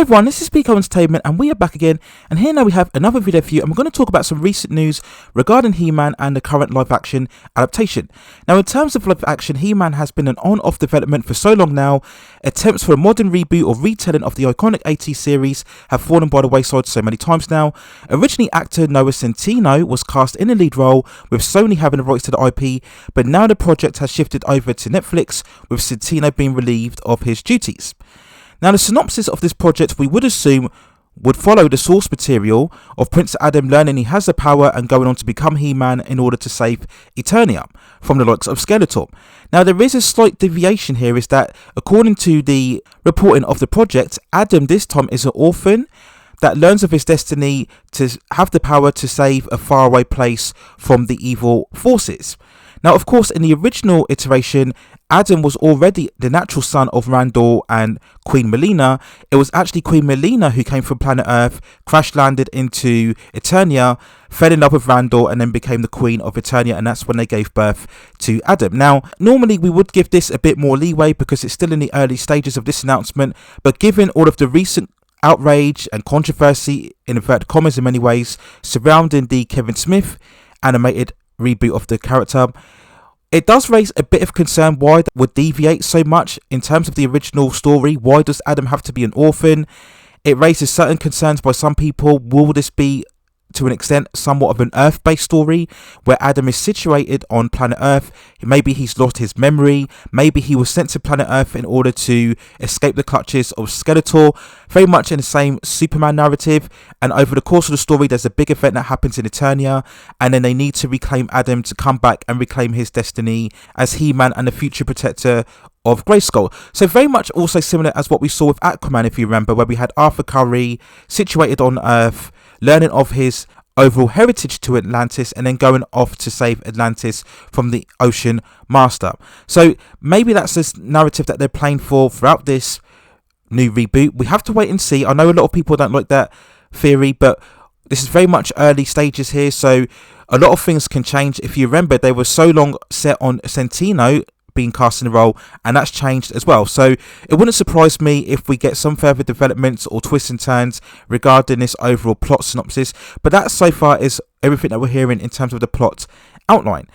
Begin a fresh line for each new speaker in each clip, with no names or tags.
everyone, this is Pico Entertainment and we are back again, and here now we have another video for you, and we're going to talk about some recent news regarding He-Man and the current live action adaptation. Now in terms of live action, He-Man has been an on-off development for so long now. Attempts for a modern reboot or retelling of the iconic 80s series have fallen by the wayside so many times now. Originally actor Noah Centineo was cast in the lead role, with Sony having the rights to the IP, but now the project has shifted over to Netflix, with Centineo being relieved of his duties. Now the synopsis of this project we would assume would follow the source material of Prince Adam learning he has the power and going on to become He-Man in order to save Eternia from the likes of Skeletor. Now there is a slight deviation here, is that according to the reporting of the project, Adam this time is an orphan that learns of his destiny to have the power to save a faraway place from the evil forces. Now of course in the original iteration, Adam was already the natural son of Randall and Queen Melina. It was actually Queen Melina who came from planet Earth, crash landed into Eternia, fell in love with Randall, and then became the Queen of Eternia, and that's when they gave birth to Adam. Now normally we would give this a bit more leeway because it's still in the early stages of this announcement, but given all of the recent outrage and controversy, in inverted commas in many ways, surrounding the Kevin Smith animated reboot of the character, it does raise a bit of concern why that would deviate so much in terms of the original story. Why does Adam have to be an orphan? It raises certain concerns by some people. Will this be, to an extent, somewhat of an Earth-based story where Adam is situated on planet Earth? Maybe he's lost his memory. Maybe he was sent to planet Earth in order to escape the clutches of Skeletor. Very much in the same Superman narrative. And over the course of the story, there's a big event that happens in Eternia, and then they need to reclaim Adam to come back and reclaim his destiny as He-Man and the future protector of Grayskull. So very much also similar as what we saw with Aquaman, if you remember, where we had Arthur Curry situated on Earth, learning of his overall heritage to Atlantis, and then going off to save Atlantis from the Ocean Master. So maybe that's this narrative that they're playing for throughout this new reboot. We have to wait and see. I know a lot of people don't like that theory, but this is very much early stages here, so a lot of things can change. If you remember, they were so long set on Centineo being cast in the role, and that's changed as well. So it wouldn't surprise me if we get some further developments or twists and turns regarding this overall plot synopsis, but that so far is everything that we're hearing in terms of the plot outline.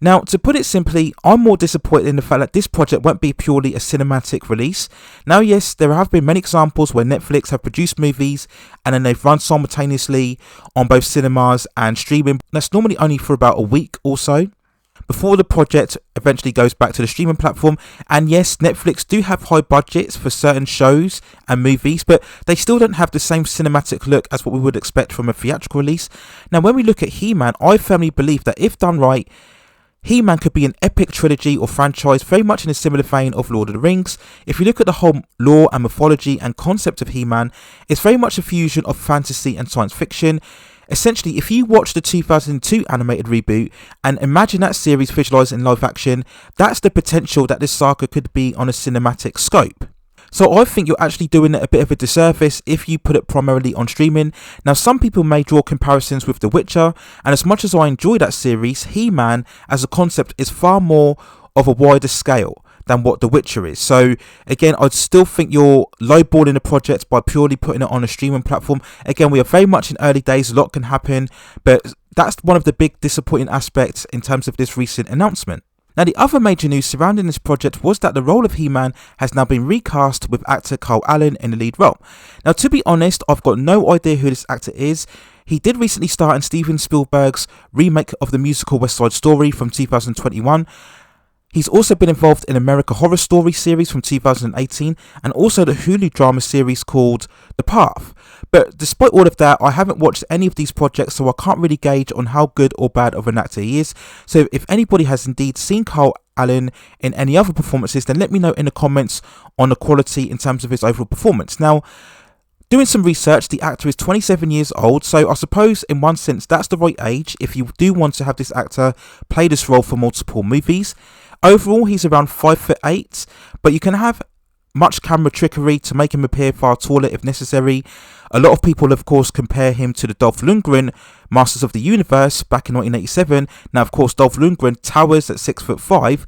Now, to put it simply, I'm more disappointed in the fact that this project won't be purely a cinematic release. Now, yes, there have been many examples where Netflix have produced movies and then they've run simultaneously on both cinemas and streaming. That's normally only for about a week or so before the project eventually goes back to the streaming platform. And yes, Netflix do have high budgets for certain shows and movies, but they still don't have the same cinematic look as what we would expect from a theatrical release. Now, when we look at He-Man, I firmly believe that if done right, He-Man could be an epic trilogy or franchise, very much in a similar vein of Lord of the Rings. If you look at the whole lore and mythology and concept of He-Man, it's very much a fusion of fantasy and science fiction. Essentially, if you watch the 2002 animated reboot and imagine that series visualised in live action, that's the potential that this saga could be on a cinematic scope. So I think you're actually doing it a bit of a disservice if you put it primarily on streaming. Now, some people may draw comparisons with The Witcher, and as much as I enjoy that series, He-Man as a concept is far more of a wider scale than what The Witcher is. So again, I'd still think you're lowballing the project by purely putting it on a streaming platform. Again, we are very much in early days, a lot can happen, but that's one of the big disappointing aspects in terms of this recent announcement. Now, the other major news surrounding this project was that the role of He-Man has now been recast with actor Carl Allen in the lead role. Now, to be honest, I've got no idea who this actor is. He did recently star in Steven Spielberg's remake of the musical West Side Story from 2021. He's also been involved in American Horror Story series from 2018 and also the Hulu drama series called The Path. But despite all of that, I haven't watched any of these projects, so I can't really gauge on how good or bad of an actor he is. So if anybody has indeed seen Carl Allen in any other performances, then let me know in the comments on the quality in terms of his overall performance. Now, doing some research, the actor is 27 years old, so I suppose in one sense that's the right age if you do want to have this actor play this role for multiple movies. Overall, he's around 5'8", but you can have much camera trickery to make him appear far taller if necessary. A lot of people, of course, compare him to the Dolph Lundgren Masters of the Universe back in 1987. Now, of course, Dolph Lundgren towers at 6'5",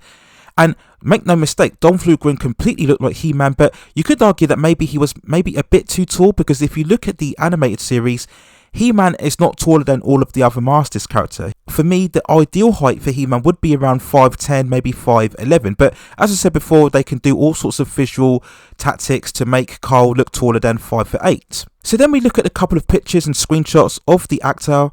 and Make no mistake, Dolph Lundgren completely looked like He-Man, but you could argue that maybe he was a bit too tall, because if you look at the animated series, He-Man is not taller than all of the other Masters characters. For me, the ideal height for He-Man would be around 5'10", maybe 5'11", but as I said before, they can do all sorts of visual tactics to make Carl look taller than 5'8". So then we look at a couple of pictures and screenshots of the actor,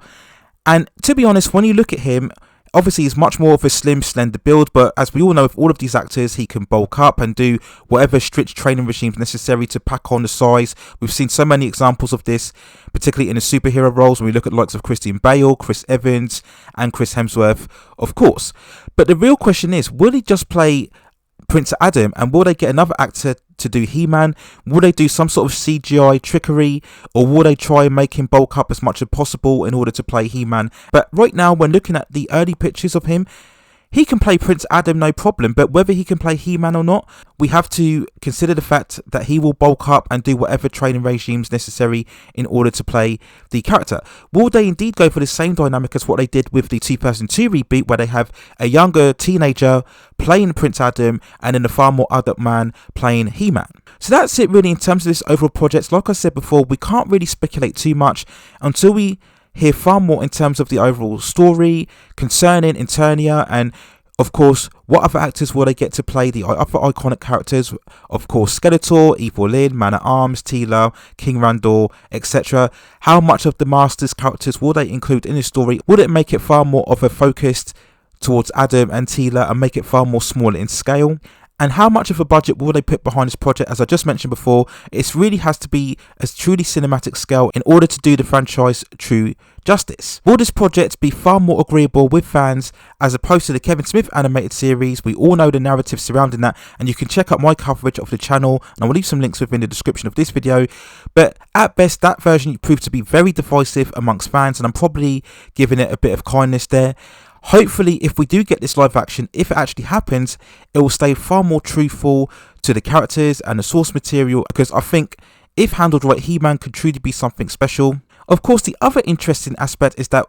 and to be honest, when you look at him, obviously he's much more of a slim, slender build, but as we all know, with all of these actors, he can bulk up and do whatever strict training regimes necessary to pack on the size. We've seen so many examples of this, particularly in the superhero roles, when we look at the likes of Christian Bale, Chris Evans, and Chris Hemsworth, of course. But the real question is, will he just play Prince Adam, and will they get another actor to do He-Man? Will they do some sort of CGI trickery, or will they try and make him bulk up as much as possible in order to play He-Man? But right now, when looking at the early pictures of him, he can play Prince Adam no problem, but whether he can play He-Man or not, we have to consider the fact that he will bulk up and do whatever training regimes necessary in order to play the character. Will they indeed go for the same dynamic as what they did with the 2002 reboot, where they have a younger teenager playing Prince Adam and then a far more adult man playing He-Man? So that's it really in terms of this overall project. Like I said before, we can't really speculate too much until we hear far more in terms of the overall story concerning Eternia, and of course what other actors will they get to play the other iconic characters, of course Skeletor, Evil Lyn, Man-at-Arms, Teela, King Randor, etc. How much of the Masters characters will they include in the story? Would it make it far more of a focused towards Adam and Teela and make it far more smaller in scale? And how much of a budget will they put behind this project? As I just mentioned before, it really has to be a truly cinematic scale in order to do the franchise true justice. Will this project be far more agreeable with fans as opposed to the Kevin Smith animated series? We all know the narrative surrounding that, and you can check out my coverage of the channel, and I will leave some links within the description of this video. But at best, that version proved to be very divisive amongst fans, and I'm probably giving it a bit of kindness there. Hopefully, if we do get this live action, if it actually happens, it will stay far more truthful to the characters and the source material, because I think if handled right, He-Man could truly be something special. Of course, the other interesting aspect is that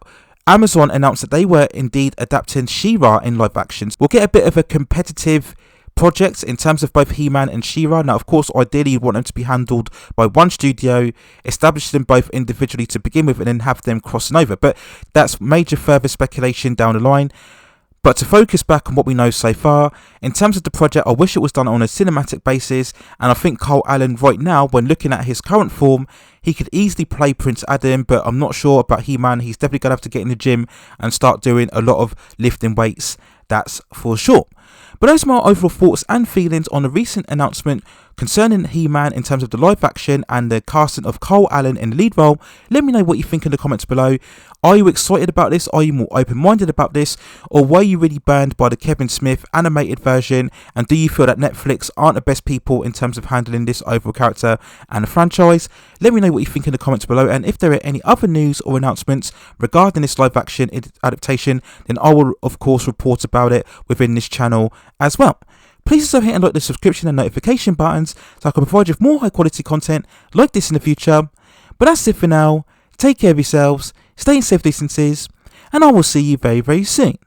Amazon announced that they were indeed adapting She-Ra in live actions. We'll get a bit of a competitive projects in terms of both He-Man and She-Ra. Now, of course, ideally you'd want them to be handled by one studio, establish them both individually to begin with, and then have them crossing over. But that's major further speculation down the line. But to focus back on what we know so far, in terms of the project, I wish it was done on a cinematic basis, and I think Carl Allen right now, when looking at his current form, he could easily play Prince Adam, but I'm not sure about He-Man. He's definitely going to have to get in the gym and start doing a lot of lifting weights, that's for sure. But those are my overall thoughts and feelings on the recent announcement concerning He-Man in terms of the live action and the casting of Carl Allen in the lead role. Let me know what you think in the comments below. Are you excited about this? Are you more open-minded about this? Or were you really burned by the Kevin Smith animated version? And do you feel that Netflix aren't the best people in terms of handling this overall character and the franchise? Let me know what you think in the comments below. And if there are any other news or announcements regarding this live action adaptation, then I will of course report about it within this channel as well. Please also hit and like the subscription and notification buttons so I can provide you with more high quality content like this in the future. But that's it for now. Take care of yourselves, stay in safe distances, and I will see you very, very soon.